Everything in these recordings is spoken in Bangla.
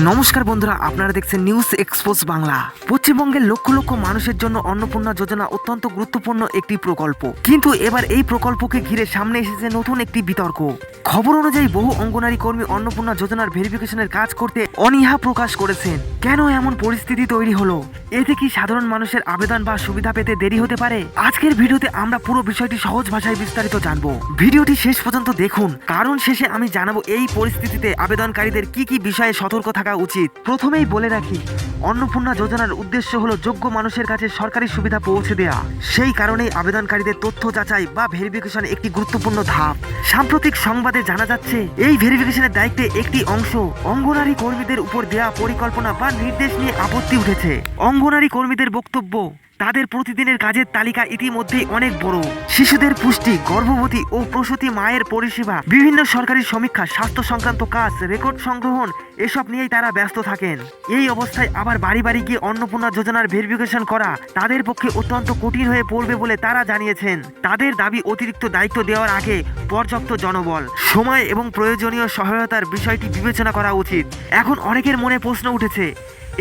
নমস্কার বন্ধুরা, আপনারা দেখছেন নিউজ এক্সপোজ বাংলা। পশ্চিমবঙ্গের লক্ষ লক্ষ মানুষের জন্য অন্নপূর্ণা যোজনা অত্যন্ত গুরুত্বপূর্ণ একটি প্রকল্প, কিন্তু এবার এই প্রকল্পকে ঘিরে সামনে এসেছে নতুন একটি বিতর্ক। খবর অনুযায়ী বহু অঙ্গনারী কর্মী অন্নপূর্ণা যোজনার ভেরিফিকেশনের কাজ করতে অনীহা প্রকাশ করেছেন। কেন এমন পরিস্থিতি তৈরি হলো? এতে কি সাধারণ মানুষের আবেদন বা সুবিধা পেতে দেরি হতে পারে? আজকের ভিডিওতে আমরা পুরো বিষয়টি সহজ ভাষায় বিস্তারিত জানবো। ভিডিওটি শেষ পর্যন্ত দেখুন, কারণ শেষে আমি জানাবো এই পরিস্থিতিতে আবেদনকারীদের কি কি বিষয়ে সতর্ক থাকা উচিত। প্রথমেই বলে রাখি, অন্নপূর্ণা যোজনার উদ্দেশ্য হলো যোগ্য মানুষের কাছে সরকারি সুবিধা পৌঁছে দেওয়া। সেই কারণেই আবেদনকারীদের তথ্য যাচাই বা ভেরিফিকেশন একটি গুরুত্বপূর্ণ ধাপ। সাম্প্রতিক সংবাদে জানা যাচ্ছে, এই ভেরিফিকেশনের দায়িত্বে একটি অংশ অঙ্গনারী কর্মীদের উপর দেওয়া পরিকল্পনা বা নির্দেশ নিয়ে আপত্তি উঠেছে। অঙ্গনারী কর্মীদের বক্তব্য, তাদের প্রতিদিনের কাজের তালিকা ইতিমধ্যেই অনেক বড়। শিশুদের পুষ্টি, গর্ভবতী ও প্রসূতি মায়ের পরিষেবা, বিভিন্ন সরকারি সমীক্ষা, স্বাস্থ্য সংক্রান্ত কাজ, রেকর্ড সংগ্রহণ, এসব নিয়েই তারা ব্যস্ত থাকেন। এই অবস্থায় আবার বাড়ি বাড়ি গিয়ে অন্নপূর্ণা যোজনার ভেরিফিকেশন করা তাদের পক্ষে অত্যন্ত কঠিন হয়ে পড়বে বলে তারা জানিয়েছেন। তাদের দাবি, অতিরিক্ত দায়িত্ব দেওয়ার আগে পর্যাপ্ত জনবল, সময় এবং প্রয়োজনীয় সহায়তার বিষয়টি বিবেচনা করা উচিত। এখন অনেকের মনে প্রশ্ন উঠেছে,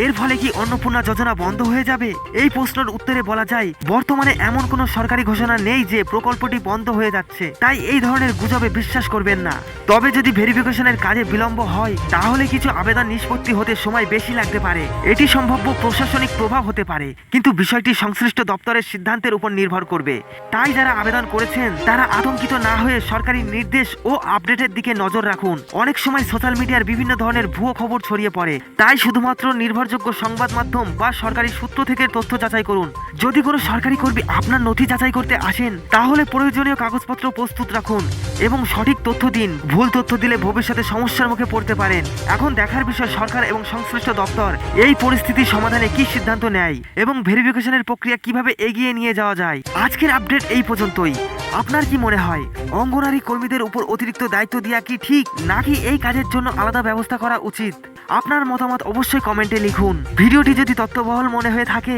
এর ফলে কি অন্নপূর্ণা যোজনা বন্ধ হয়ে যাবে? এই প্রশ্নের উত্তরে বলা যায়, বর্তমানে এমন কোনো সরকারি ঘোষণা নেই যে প্রকল্পটি বন্ধ হয়ে যাচ্ছে, তাই এই ধরনের গুজবে বিশ্বাস করবেন না। তবে যদি ভেরিফিকেশনের কাজে বিলম্ব হয়, তাহলে কিছু আবেদন নিষ্পত্তি হতে সময় বেশি লাগতে পারে। এটি সম্ভাব্য প্রশাসনিক প্রভাব হতে পারে, কিন্তু বিষয়টি সংশ্লিষ্ট দপ্তরের সিদ্ধান্তের উপর নির্ভর করবে। তাই যারা আবেদন করেছেন তারা আতঙ্কিত না হয়ে সরকারি নির্দেশ ও আপডেটের দিকে নজর রাখুন। অনেক সময় সোশ্যাল মিডিয়ার বিভিন্ন ধরনের ভুয়ো খবর ছড়িয়ে পড়ে, তাই শুধুমাত্র নির্ভরযোগ্য সংবাদ মাধ্যম বা সরকারি সূত্র থেকে তথ্য যাচাই করুন। যদি কোনো সরকারি কর্মী আপনার নথি যাচাই করতে আসেন, তাহলে প্রয়োজনীয় কাগজপত্র প্রস্তুত রাখুন এবং সঠিক তথ্য দিন। ভুল তথ্য দিলে ভবিষ্যতে সমস্যার মুখে পড়তে পারেন। এখন দেখার বিষয়, সরকার এবং সংশ্লিষ্ট দপ্তর এই পরিস্থিতির সমাধানে কি সিদ্ধান্ত নেয় এবং ভেরিফিকেশনের প্রক্রিয়া কিভাবে এগিয়ে নিয়ে যাওয়া যায়। আজকের আপডেট এই পর্যন্তই। আপনার কি মনে হয়, অঙ্গনারী কর্মীদের উপর অতিরিক্ত দায়িত্ব দেওয়া কি ঠিক, নাকি এই কাজের জন্য আলাদা ব্যবস্থা করা উচিত? আপনার মতামত অবশ্যই কমেন্টে লিখুন। ভিডিওটি যদি তথ্যবহুল মনে হয়ে থাকে,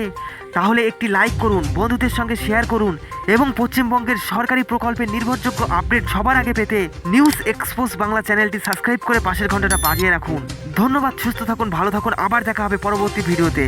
তাহলে একটি লাইক করুন, বন্ধুদের সঙ্গে শেয়ার করুন এবং পশ্চিমবঙ্গের সরকারি প্রকল্পের নির্ভরযোগ্য আপডেট সবার আগে পেতে নিউজ এক্সপোজ বাংলা চ্যানেলটি সাবস্ক্রাইব করে পাশের ঘন্টাটা বাজিয়ে রাখুন। ধন্যবাদ, সুস্থ থাকুন, ভালো থাকুন, আবার দেখা হবে পরবর্তী ভিডিওতে।